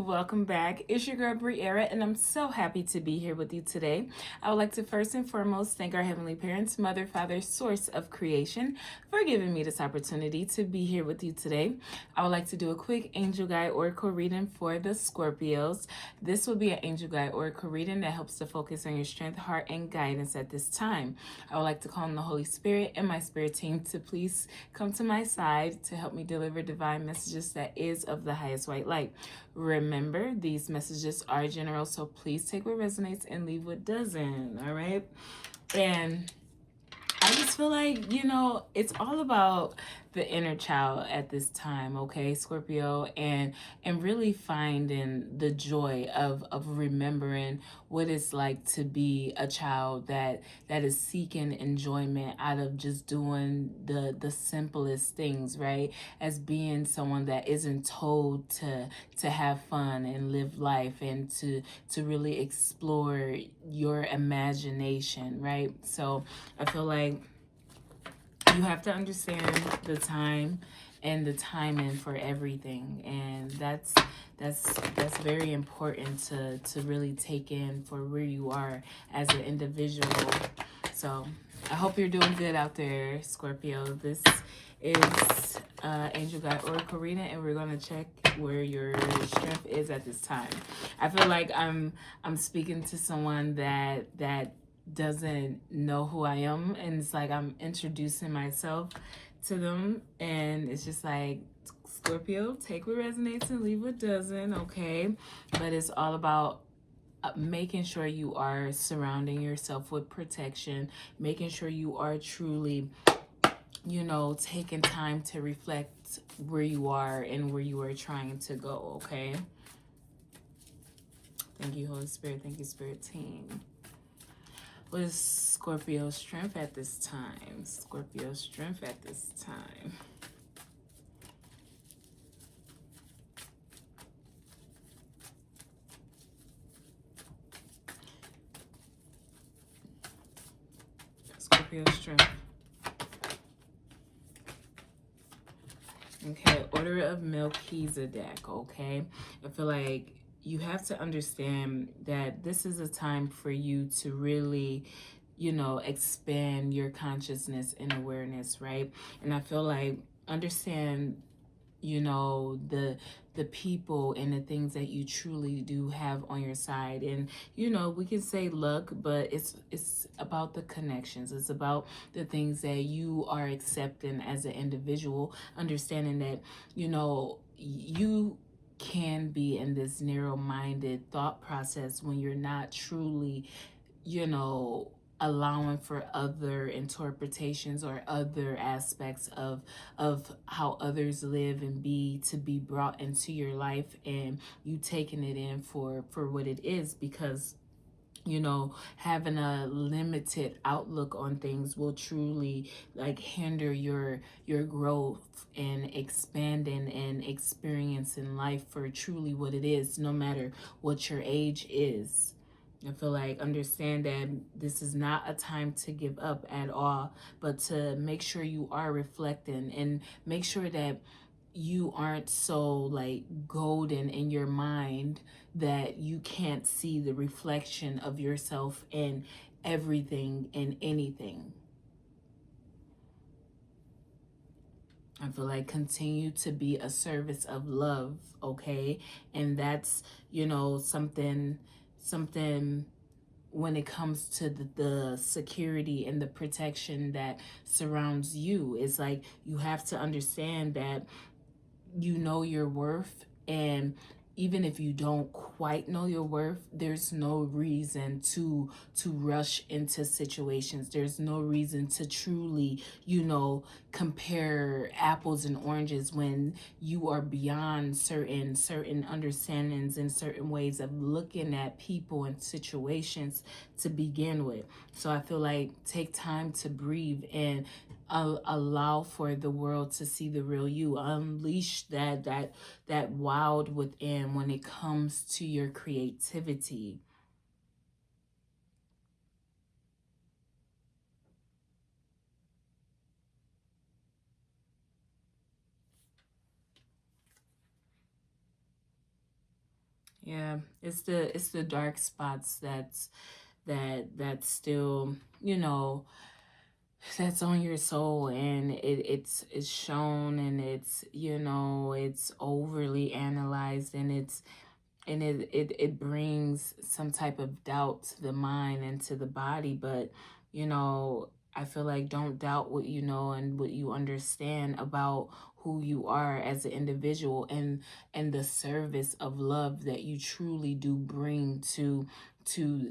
welcome back. It's your girl Briera, and I'm so happy to be here with you today. I would like to first and foremost thank our Heavenly Parents, Mother, Father, Source of Creation, for giving me this opportunity to be here with you today. I would like to do a quick angel guide oracle reading for the Scorpios. This will be an angel guide oracle reading that helps to focus on your strength, heart, and guidance at this time. I would like to call on the Holy Spirit and my spirit team to please come to my side to help me deliver divine messages that is of the highest white light. Remember, these messages are general, so please take what resonates and leave what doesn't, all right? And I just feel like, it's all about the inner child at this time, okay, Scorpio, and really finding the joy of remembering what it's like to be a child that is seeking enjoyment out of just doing the simplest things, right? As being someone that isn't told to have fun and live life and to really explore your imagination, right? So I feel like you have to understand the time and the timing for everything, and that's very important to really take in for where you are as an individual. So I hope you're doing good out there, Scorpio. This is Angel Guide Oracle reading, and we're gonna check where your strength is at this time. I feel like I'm speaking to someone that doesn't know who I am, and it's like I'm introducing myself to them, and it's just like, Scorpio, take what resonates and leave what doesn't, okay? But it's all about making sure you are surrounding yourself with protection, making sure you are truly, taking time to reflect where you are and where you are trying to go, okay? Thank you, Holy Spirit. Thank you, Spirit Team. What is Scorpio's strength at this time? Scorpio's strength at this time. Scorpio's strength. Okay, Order of Melchizedek, okay? I feel like you have to understand that this is a time for you to really, expand your consciousness and awareness, right? And I feel like understand, the people and the things that you truly do have on your side. And we can say luck, but it's about the connections. It's about the things that you are accepting as an individual, understanding that you can be in this narrow-minded thought process when you're not truly allowing for other interpretations or other aspects of how others live and be to be brought into your life, and you taking it in for what it is, because having a limited outlook on things will truly like hinder your growth and expanding and experiencing life for truly what it is, no matter what your age is. I feel like understand that this is not a time to give up at all, but to make sure you are reflecting and make sure that you aren't so like golden in your mind that you can't see the reflection of yourself in everything and anything. I feel like continue to be a service of love, okay? And that's, something when it comes to the security and the protection that surrounds you. It's like you have to understand that you know your worth, and even if you don't quite know your worth, there's no reason to rush into situations. There's no reason to truly, compare apples and oranges when you are beyond certain understandings and certain ways of looking at people and situations to begin with. So I feel like take time to breathe and allow for the world to see the real you. Unleash that wild within when it comes to your creativity. Yeah, it's the dark spots that's still, that's on your soul, and it's shown, and it's overly analyzed, and it brings some type of doubt to the mind and to the body. But I feel like, don't doubt what you know and what you understand about who you are as an individual, and the service of love that you truly do bring to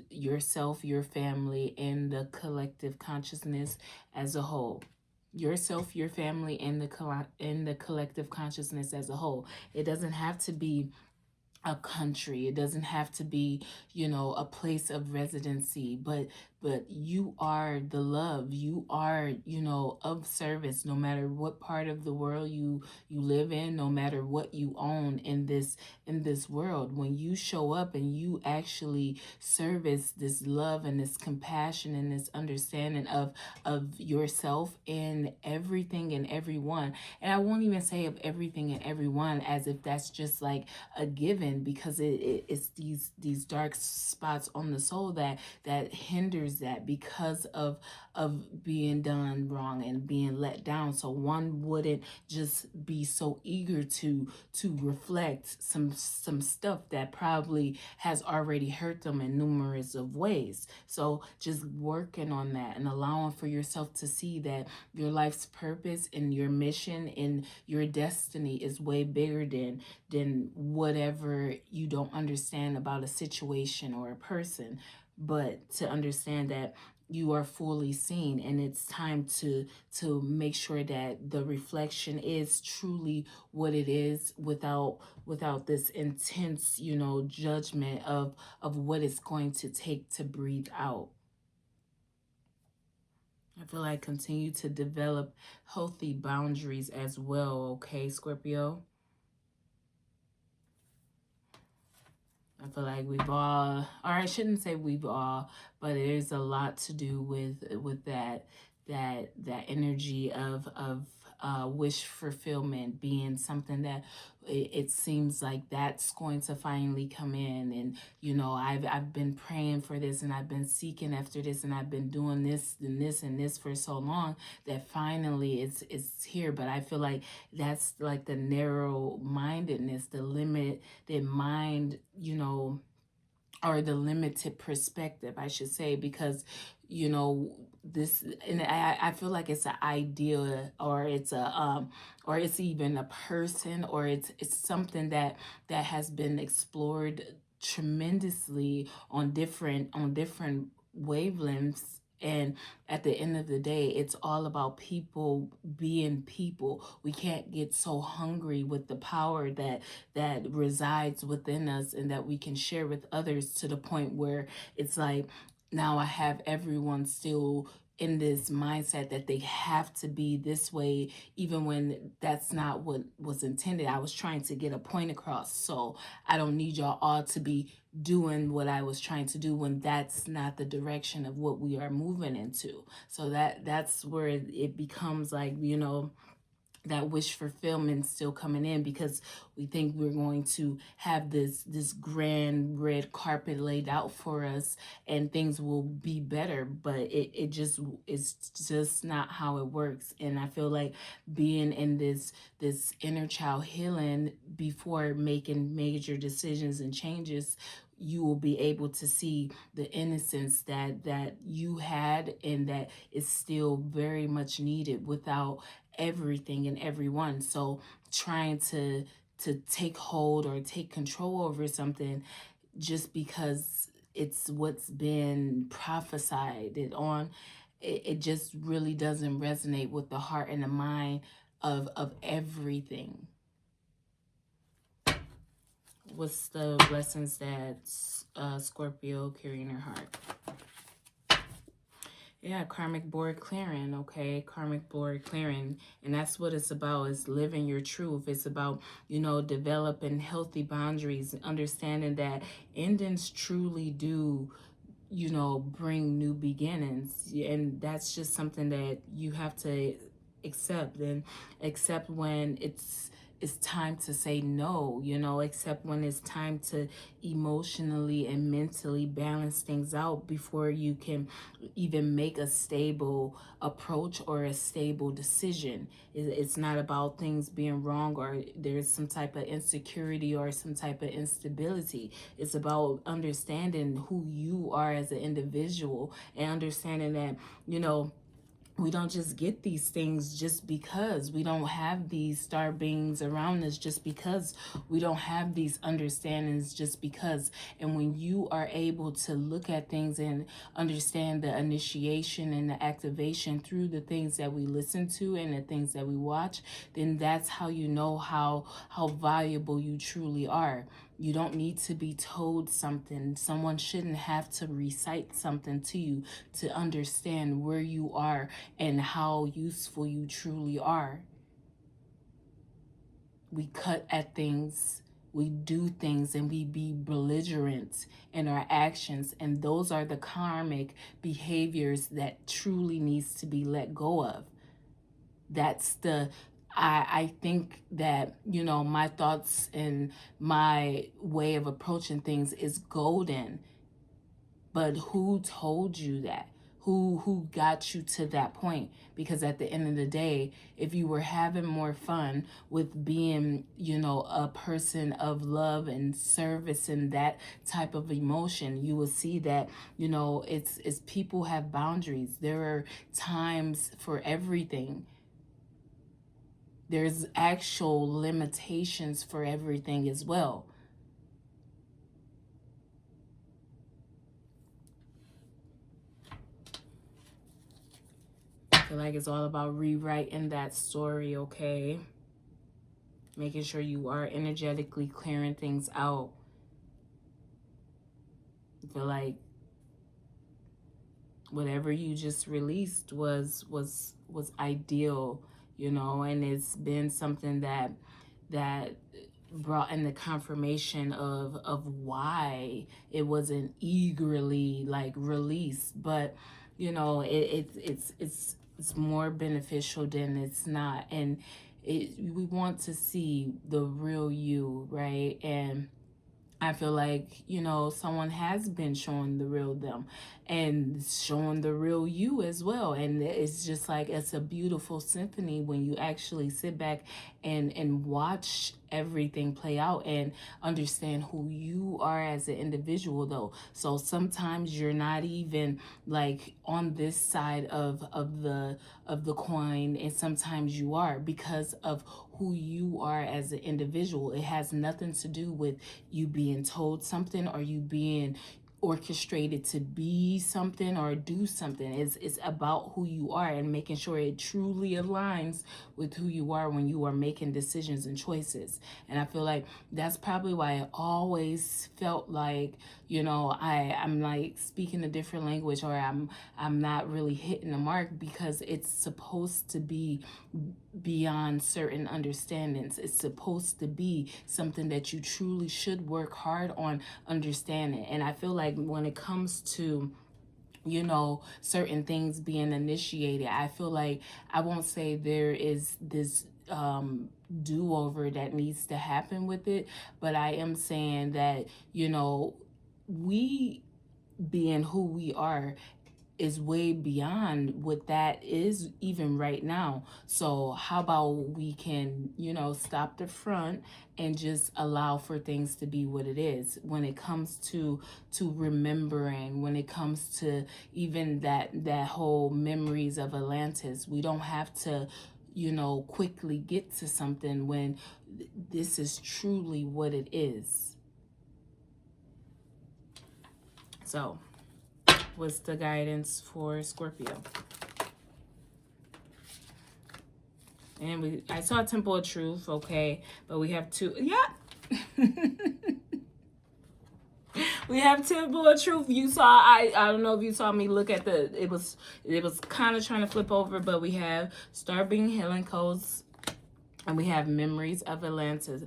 yourself, your family, and the collective consciousness as a whole. Yourself, your family, and the collective consciousness as a whole. It doesn't have to be a country. It doesn't have to be, a place of residency, but you are the love. You are, of service, no matter what part of the world you live in, no matter what you own in this world. When you show up and you actually service this love and this compassion and this understanding of yourself and everything and everyone. And I won't even say of everything and everyone as if that's just like a given, because it's these dark spots on the soul that hinders that, because of being done wrong and being let down. So one wouldn't just be so eager to reflect some stuff that probably has already hurt them in numerous of ways. So just working on that and allowing for yourself to see that your life's purpose and your mission and your destiny is way bigger than whatever you don't understand about a situation or a person. But to understand that you are fully seen, and it's time to make sure that the reflection is truly what it is, without this intense, judgment of what it's going to take to breathe out. I feel like continue to develop healthy boundaries as well, okay, Scorpio? I feel like we've all, or I shouldn't say we've all, but there's a lot to do with that energy of wish fulfillment being something that it seems like that's going to finally come in. And I've been praying for this, and I've been seeking after this, and I've been doing this and this and this for so long that finally it's here. But I feel like that's like the narrow mindedness, the limited mind, or the limited perspective, I should say, because this, and I feel like it's an idea, or it's or it's even a person, or it's something that has been explored tremendously on different wavelengths. And at the end of the day, it's all about people being people. We can't get so hungry with the power that resides within us and that we can share with others, to the point where it's like, now I have everyone still in this mindset that they have to be this way, even when that's not what was intended. I was trying to get a point across, so I don't need y'all all to be doing what I was trying to do, when that's not the direction of what we are moving into. So that's where it becomes like, that wish fulfillment still coming in, because we think we're going to have this grand red carpet laid out for us and things will be better, but it's just not how it works. And I feel like being in this inner child healing before making major decisions and changes, you will be able to see the innocence that you had, and that is still very much needed without everything and everyone. So trying to take hold or take control over something just because it's what's been prophesied on, it just really doesn't resonate with the heart and the mind of everything. What's the lessons that Scorpio carry in her heart? Yeah, karmic board clearing, okay? Karmic board clearing. And that's what it's about, is living your truth. It's about, developing healthy boundaries, understanding that endings truly do, bring new beginnings. And that's just something that you have to accept, and accept when it's time to say no, you know, except when it's time to emotionally and mentally balance things out before you can even make a stable approach or a stable decision. It's not about things being wrong or there's some type of insecurity or some type of instability. It's about understanding who you are as an individual and understanding that, you know, we don't just get these things just because. We don't have these star beings around us just because. We don't have these understandings just because. And when you are able to look at things and understand the initiation and the activation through the things that we listen to and the things that we watch, then that's how you know how valuable you truly are. You don't need to be told something. Someone shouldn't have to recite something to you to understand where you are and how useful you truly are. We cut at things, we do things, and we be belligerent in our actions. And those are the karmic behaviors that truly needs to be let go of. That's the I think that, you know, my thoughts and my way of approaching things is golden. But who told you that? Who got you to that point? Because at the end of the day, if you were having more fun with being, you know, a person of love and service and that type of emotion, you will see that, you know, it's people have boundaries. There are times for everything. There's actual limitations for everything as well. I feel like it's all about rewriting that story, okay? Making sure you are energetically clearing things out. I feel like whatever you just released was ideal, you know, and it's been something that brought in the confirmation of why it wasn't eagerly like released, but you know, it's more beneficial than it's not. And we want to see the real you, right? And I feel like, you know, someone has been showing the real them and showing the real you as well. And it's just like, it's a beautiful symphony when you actually sit back and watch everything play out and understand who you are as an individual, though. So sometimes you're not even like on this side of the coin, and sometimes you are, because of who you are as an individual. It has nothing to do with you being told something or you being orchestrated to be something or do something. It's about who you are and making sure it truly aligns with who you are when you are making decisions and choices. And I feel like that's probably why I always felt like, you know, I'm like speaking a different language, or I'm not really hitting the mark, because it's supposed to be beyond certain understandings. It's supposed to be something that you truly should work hard on understanding. And I feel like when it comes to, you know, certain things being initiated, I feel like I won't say there is this do-over that needs to happen with it, but I am saying that, you know, we being who we are is way beyond what that is even right now. So how about we can, you know, stop the front and just allow for things to be what it is when it comes to remembering, when it comes to even that whole memories of Atlantis. We don't have to, you know, quickly get to something when this is truly what it is. So what's the guidance for Scorpio? And I saw Temple of Truth, okay, but we have two. Yeah. We have Temple of Truth. You saw, I don't know if you saw me look at it was kind of trying to flip over, but we have Star Being Healing Codes, and we have Memories of Atlantis.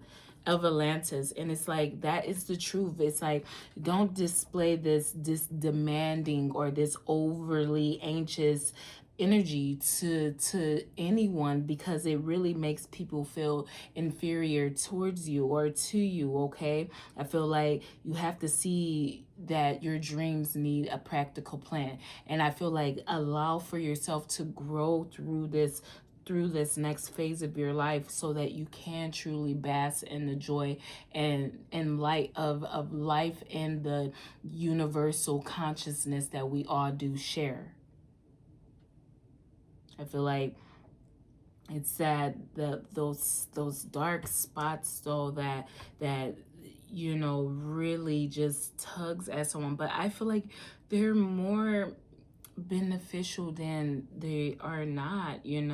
And it's like, that is the truth. It's like, don't display this demanding or this overly anxious energy to anyone, because it really makes people feel inferior towards you or to you. Okay, I feel like you have to see that your dreams need a practical plan, and I feel like allow for yourself to grow through this next phase of your life, so that you can truly bask in the joy and light of life and the universal consciousness that we all do share. I feel like it's sad that those dark spots though that really just tugs at someone, but I feel like they're more beneficial than they are not, and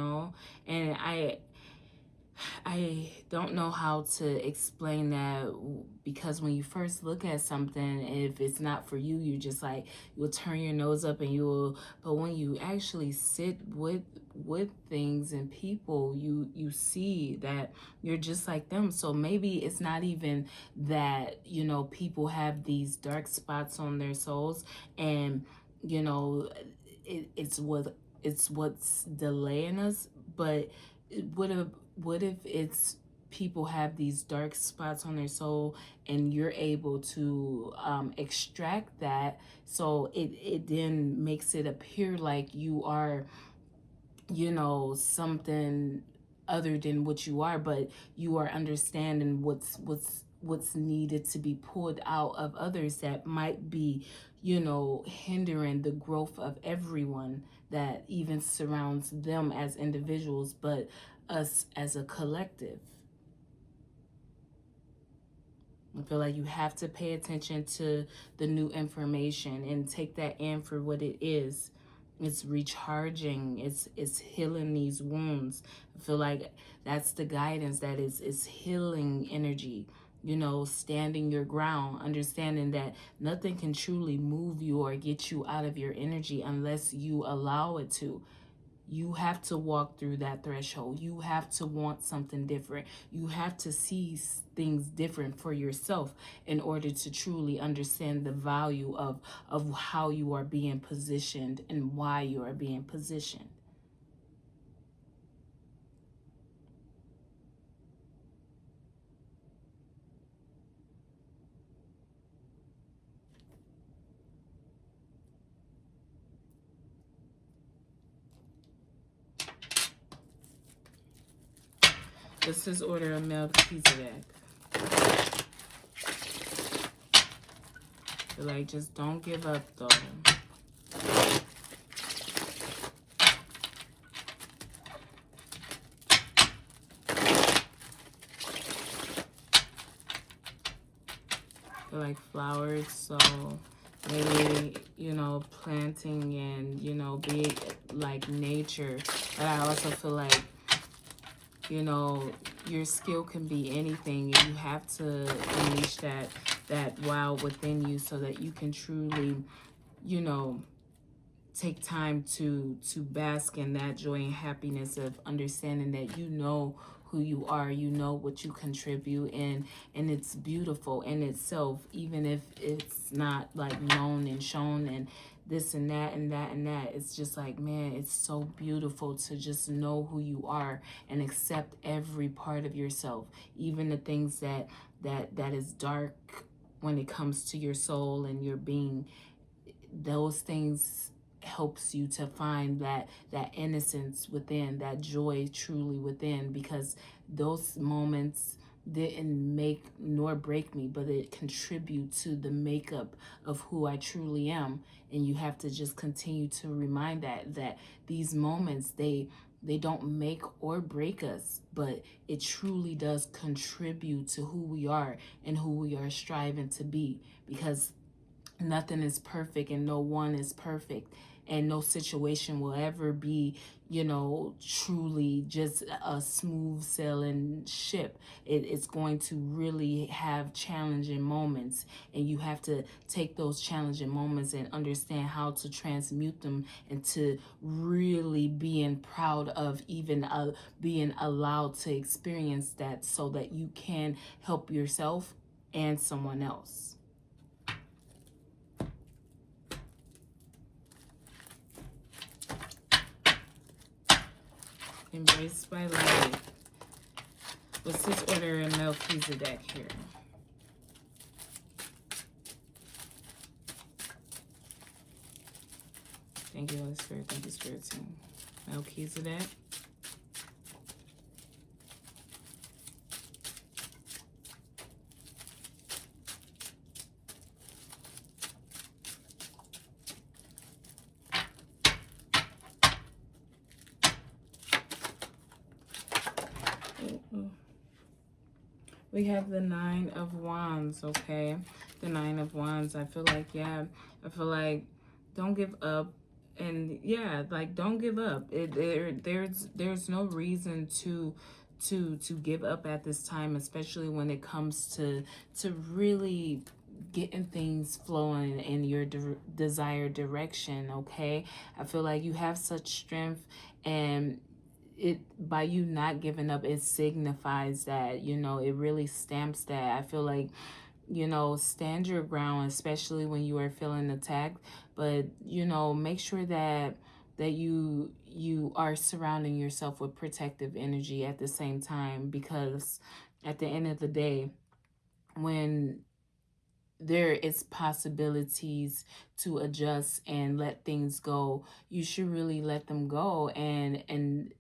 I don't know how to explain that, because when you first look at something, if it's not for you, you just like, you'll turn your nose up and you'll, but when you actually sit with things and people, you see that you're just like them. So maybe it's not even that, people have these dark spots on their souls, and you know it's what's delaying us, but what if it's people have these dark spots on their soul, and you're able to extract that, so it then makes it appear like you are, something other than what you are, but you are understanding what's needed to be pulled out of others that might be, hindering the growth of everyone that even surrounds them as individuals, but us as a collective. I feel like you have to pay attention to the new information and take that in for what it is. It's recharging. It's healing these wounds. I feel like that's the guidance, that is healing energy. Standing your ground, understanding that nothing can truly move you or get you out of your energy unless you allow it to. You have to walk through that threshold. You have to want something different. You have to see things different for yourself in order to truly understand the value of how you are being positioned and why you are being positioned. This is order a milk pizza bag. But like, just don't give up though. Like flowers, so maybe planting and be like nature. But I also feel like your skill can be anything, and you have to unleash that wow within you, so that you can truly take time to bask in that joy and happiness of understanding that who you are, what you contribute, and it's beautiful in itself, even if it's not like known and shown and this and that and that and that. It's just like, man, it's so beautiful to just know who you are and accept every part of yourself, even the things that is dark when it comes to your soul and your being. Those things helps you to find that innocence within, that joy truly within, because those moments didn't make nor break me, but it contribute to the makeup of who I truly am. And you have to just continue to remind that these moments, they don't make or break us, but it truly does contribute to who we are and who we are striving to be, because nothing is perfect and no one is perfect, and no situation will ever be truly just a smooth sailing ship. It's going to really have challenging moments, and you have to take those challenging moments and understand how to transmute them into really being proud of even being allowed to experience that, so that you can help yourself and someone else. Embraced by life. What's this order in Melchizedek here? Thank you, Holy Spirit. Thank you, Spirit Team. Melchizedek. We have the Nine of Wands, okay? The Nine of Wands. I feel like, yeah, I feel like don't give up. And yeah, like don't give up. There's no reason to give up at this time, especially when it comes to really getting things flowing in your desired direction, okay? I feel like you have such strength, and it, by you not giving up, it signifies that, you know, it really stamps that. I feel like, you know, stand your ground, especially when you are feeling attacked, but you know, make sure that you are surrounding yourself with protective energy at the same time, because at the end of the day, when there is possibilities to adjust and let things go, you should really let them go, and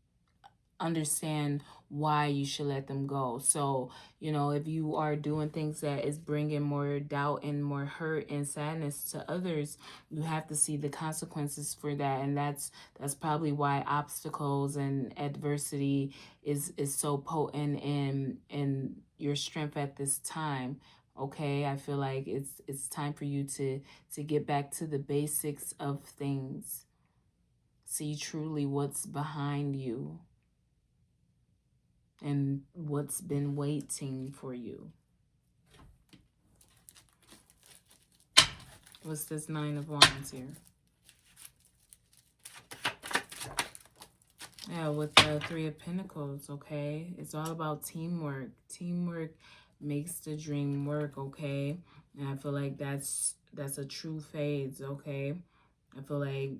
understand why you should let them go. So, you know, if you are doing things that is bringing more doubt and more hurt and sadness to others, you have to see the consequences for that. And that's probably why obstacles and adversity is so potent in your strength at this time. Okay, I feel like it's time for you to get back to the basics of things. See truly what's behind you and what's been waiting for you. What's this Nine of Wands here? Yeah, with the Three of Pentacles, okay? It's all about teamwork. Teamwork makes the dream work, okay? And I feel like that's a true phase, okay? I feel like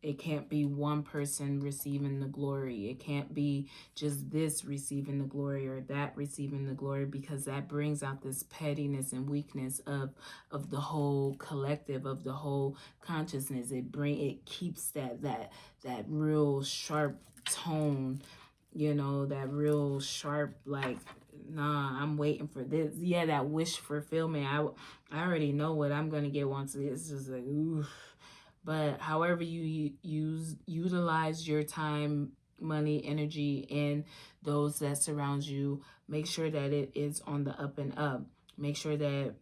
it can't be one person receiving the glory. It can't be just this receiving the glory or that receiving the glory, because that brings out this pettiness and weakness of the whole collective, of the whole consciousness. It keeps that real sharp tone, you know, that real sharp, like, nah, I'm waiting for this. Yeah, that wish fulfillment. I already know what I'm gonna get once. It's just like, oof. But however you utilize your time, money, energy, and those that surround you, make sure that it is on the up and up. Make sure that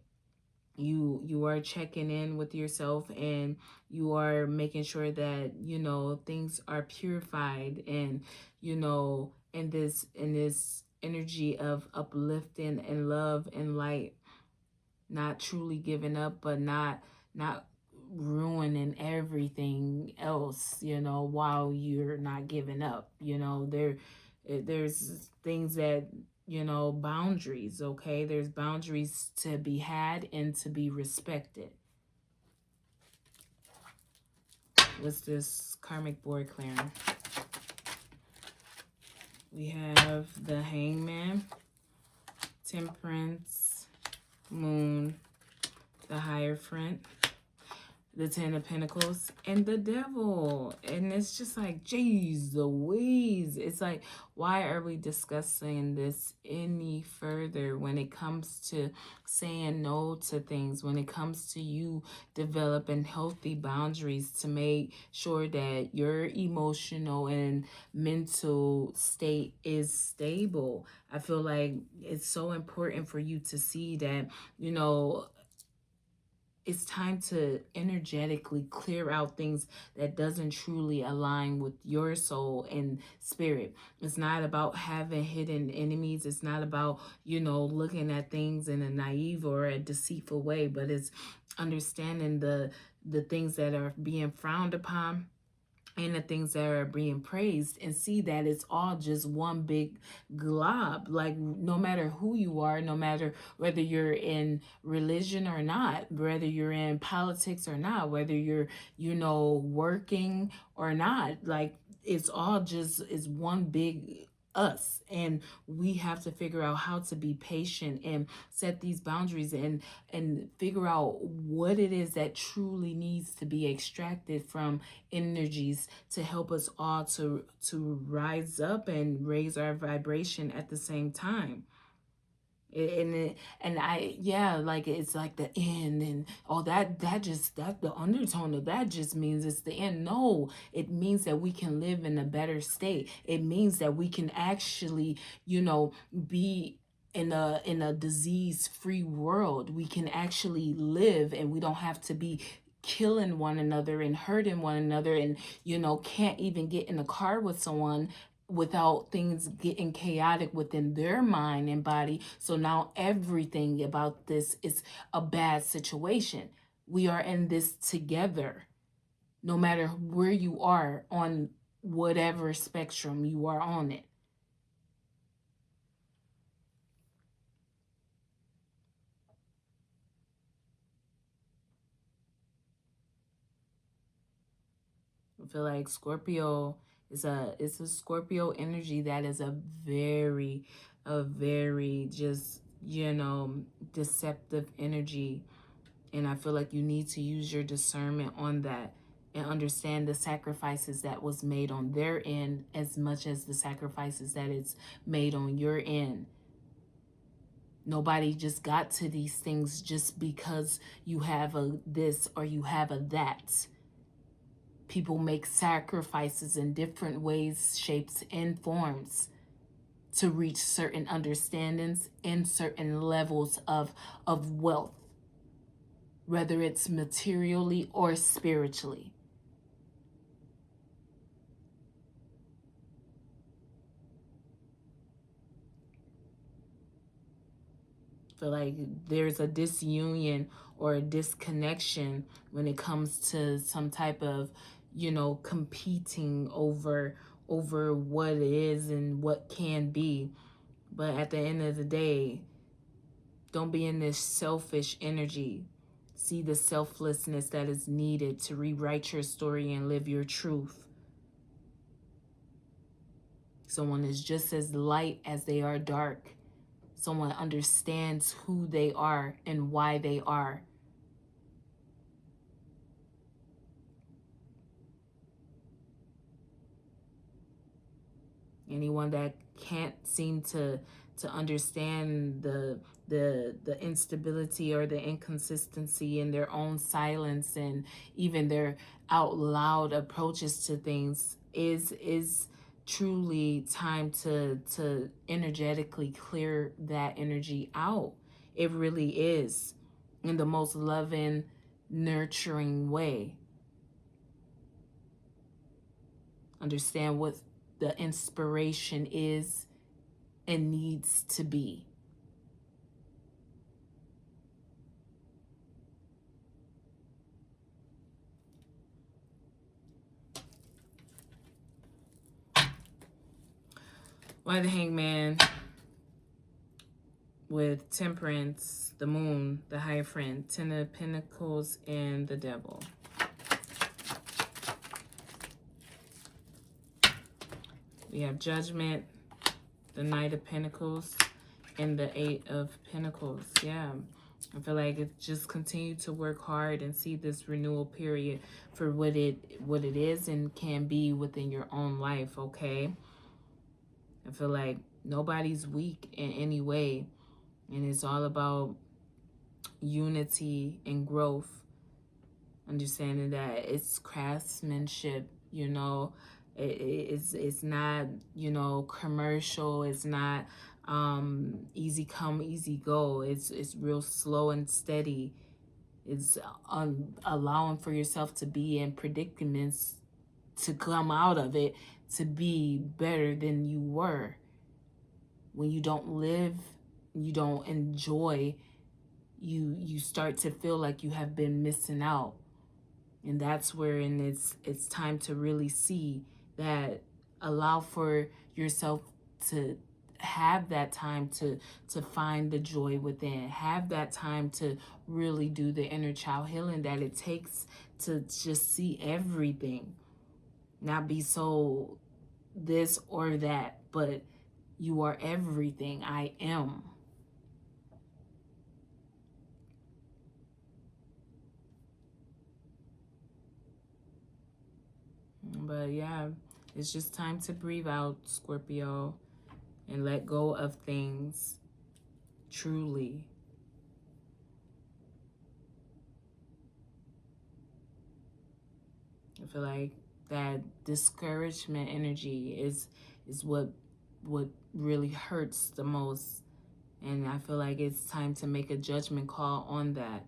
you are checking in with yourself, and you are making sure that, you know, things are purified, and, you know, in this energy of uplifting and love and light, not truly giving up, but not ruining everything else, you know, while you're not giving up. You know, there's things that, you know, boundaries, okay? There's boundaries to be had and to be respected. What's this karmic board clearing? We have the Hangman, Temperance, Moon, the Hierophant, the Ten of Pentacles, and the Devil. And it's just like, geez Louise. It's like, why are we discussing this any further when it comes to saying no to things, when it comes to you developing healthy boundaries to make sure that your emotional and mental state is stable? I feel like it's so important for you to see that, you know, it's time to energetically clear out things that doesn't truly align with your soul and spirit. It's not about having hidden enemies. It's not about, you know, looking at things in a naive or a deceitful way, but it's understanding the things that are being frowned upon and the things that are being praised, and see that it's all just one big glob. Like, no matter who you are, no matter whether you're in religion or not, whether you're in politics or not, whether you're, you know, working or not, like, it's all just is one big us, and we have to figure out how to be patient and set these boundaries and figure out what it is that truly needs to be extracted from energies to help us all to rise up and raise our vibration at the same time. And I, yeah, like it's like the end, and all that just, that the undertone of that just means it's the end. No, it means that we can live in a better state. It means that we can actually, be in a disease free world. We can actually live, and we don't have to be killing one another and hurting one another, and can't even get in a car with someone without things getting chaotic within their mind and body. So now everything about this is a bad situation. We are in this together, no matter where you are on whatever spectrum you are on it. I feel like Scorpio it's a Scorpio energy that is a very just, deceptive energy. And I feel like you need to use your discernment on that and understand the sacrifices that was made on their end as much as the sacrifices that it's made on your end. Nobody just got to these things just because you have a this or you have a that. People make sacrifices in different ways, shapes, and forms to reach certain understandings and certain levels of wealth, whether it's materially or spiritually. I feel like there's a disunion or a disconnection when it comes to some type of, competing over what it is and what can be. But at the end of the day, don't be in this selfish energy. See the selflessness that is needed to rewrite your story and live your truth. Someone is just as light as they are dark. Someone understands who they are and why they are. Anyone that can't seem to understand the instability or the inconsistency in their own silence and even their out loud approaches to things is truly time to energetically clear that energy out. It really is, in the most loving, nurturing way. Understand what the inspiration is and needs to be. Why the Hangman with Temperance, the Moon, the Hierophant, Ten of Pentacles, and the Devil. We have Judgment, the Knight of Pentacles, and the Eight of Pentacles. Yeah, I feel like it just continue to work hard and see this renewal period for what it is and can be within your own life, okay? I feel like nobody's weak in any way, and it's all about unity and growth. Understanding that it's craftsmanship, it's not, commercial. It's not easy come, easy go. It's real slow and steady. It's allowing for yourself to be in predicaments, to come out of it, to be better than you were. When you don't live, you don't enjoy, you start to feel like you have been missing out. And that's where it's time to really see that. Allow for yourself to have that time to find the joy within. Have that time to really do the inner child healing that it takes to just see everything. not be so this or that, but you are everything. I am. But yeah, it's just time to breathe out, Scorpio, and let go of things truly. I feel like that discouragement energy is what really hurts the most. And I feel like it's time to make a judgment call on that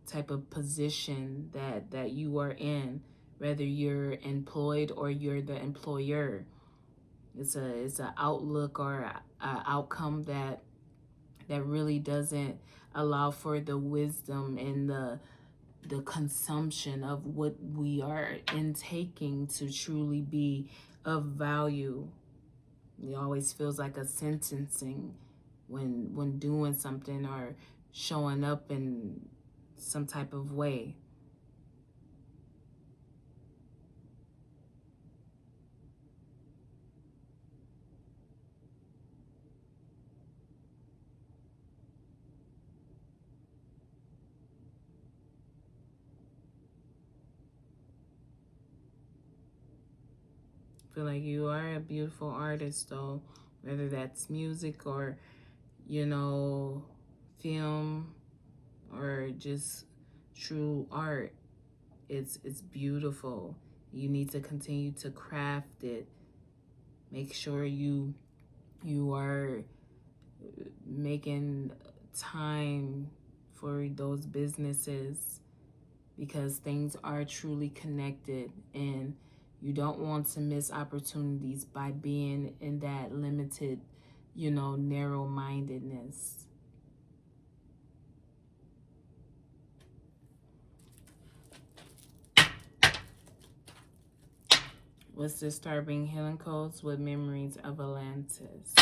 type of position that you are in, whether you're employed or you're the employer. It's a outlook or a outcome that really doesn't allow for the wisdom and the consumption of what we are intaking to truly be of value. It always feels like a sentencing when doing something or showing up in some type of way. I feel like you are a beautiful artist, though, whether that's music or, you know, film or just true art. It's beautiful. You need to continue to craft it. Make sure you are making time for those businesses, because things are truly connected, and you don't want to miss opportunities by being in that limited, narrow-mindedness. What's disturbing healing codes with memories of Atlantis?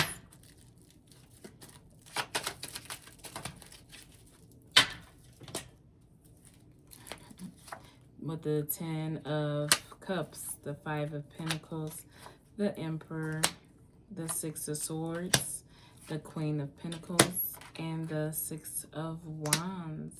With the 10 of Cups, the 5 of Pentacles, the Emperor, the 6 of Swords, the Queen of Pentacles, and the 6 of Wands.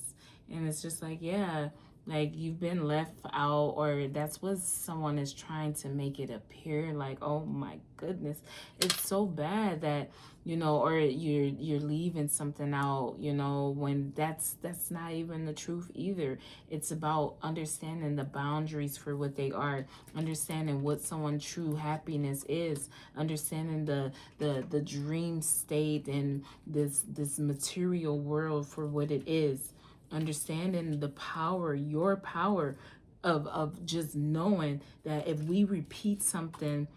And it's just like, yeah, like you've been left out, or that's what someone is trying to make it appear like. Oh my goodness, it's so bad that, or you're leaving something out, when that's not even the truth either. It's about understanding the boundaries for what they are, understanding what someone's true happiness is, understanding the dream state and this material world for what it is, understanding the power, your power of just knowing that if we repeat something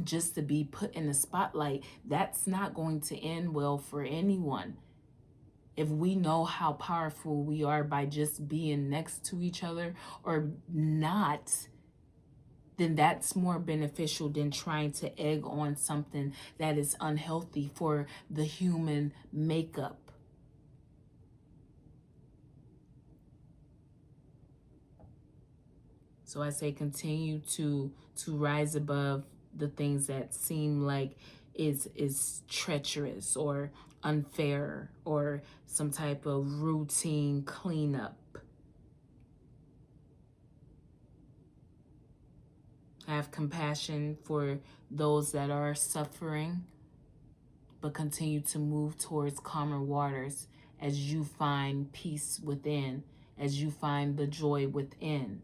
just to be put in the spotlight, that's not going to end well for anyone. If we know how powerful we are by just being next to each other or not, then that's more beneficial than trying to egg on something that is unhealthy for the human makeup. So I say continue to rise above the things that seem like is treacherous or unfair or some type of routine cleanup. Have compassion for those that are suffering, but continue to move towards calmer waters as you find peace within, as you find the joy within.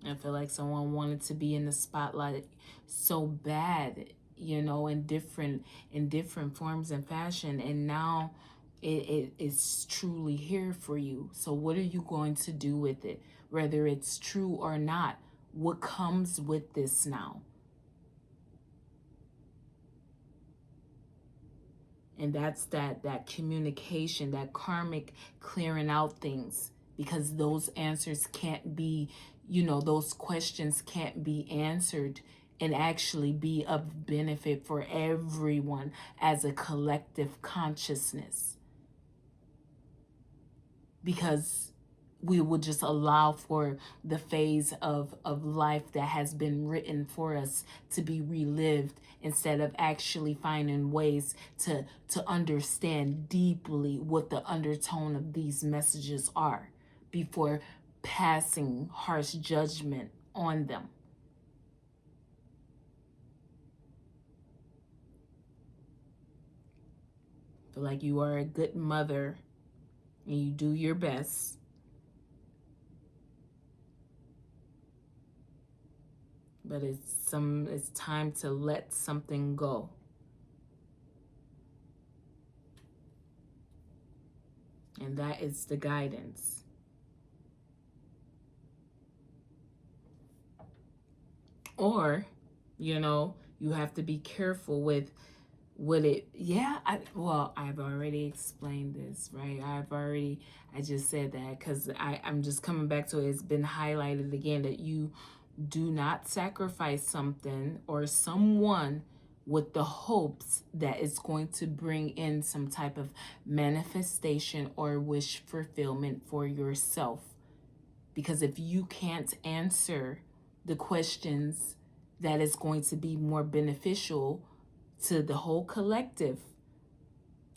I feel like someone wanted to be in the spotlight so bad, in different forms and fashion, and now it's truly here for you. So what are you going to do with it? Whether it's true or not, what comes with this now? And that's that communication, that karmic clearing out things, because those answers can't be, those questions can't be answered and actually be of benefit for everyone as a collective consciousness. Because we will just allow for the phase of life that has been written for us to be relived, instead of actually finding ways to understand deeply what the undertone of these messages are before passing harsh judgment on them. Feel like you are a good mother and you do your best. But it's time to let something go. And that is the guidance. Or, you have to be careful with it. Yeah, I've already explained this, right? I just said that because I'm just coming back to it. It's been highlighted again that you do not sacrifice something or someone with the hopes that it's going to bring in some type of manifestation or wish fulfillment for yourself. Because if you can't answer the questions that is going to be more beneficial to the whole collective,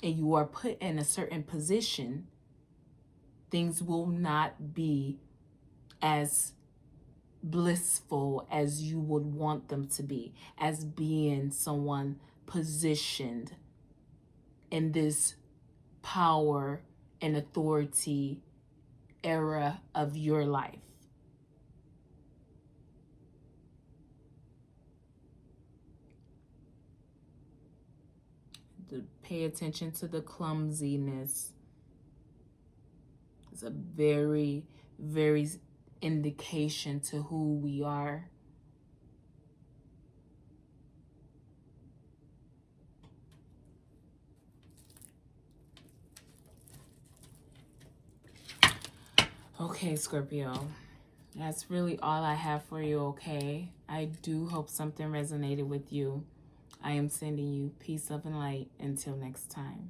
and you are put in a certain position, things will not be as blissful as you would want them to be, as being someone positioned in this power and authority era of your life. To pay attention to the clumsiness. It's a very, very indication to who we are. Okay, Scorpio, that's really all I have for you, okay? I do hope something resonated with you. I am sending you peace, love, and light. Until next time.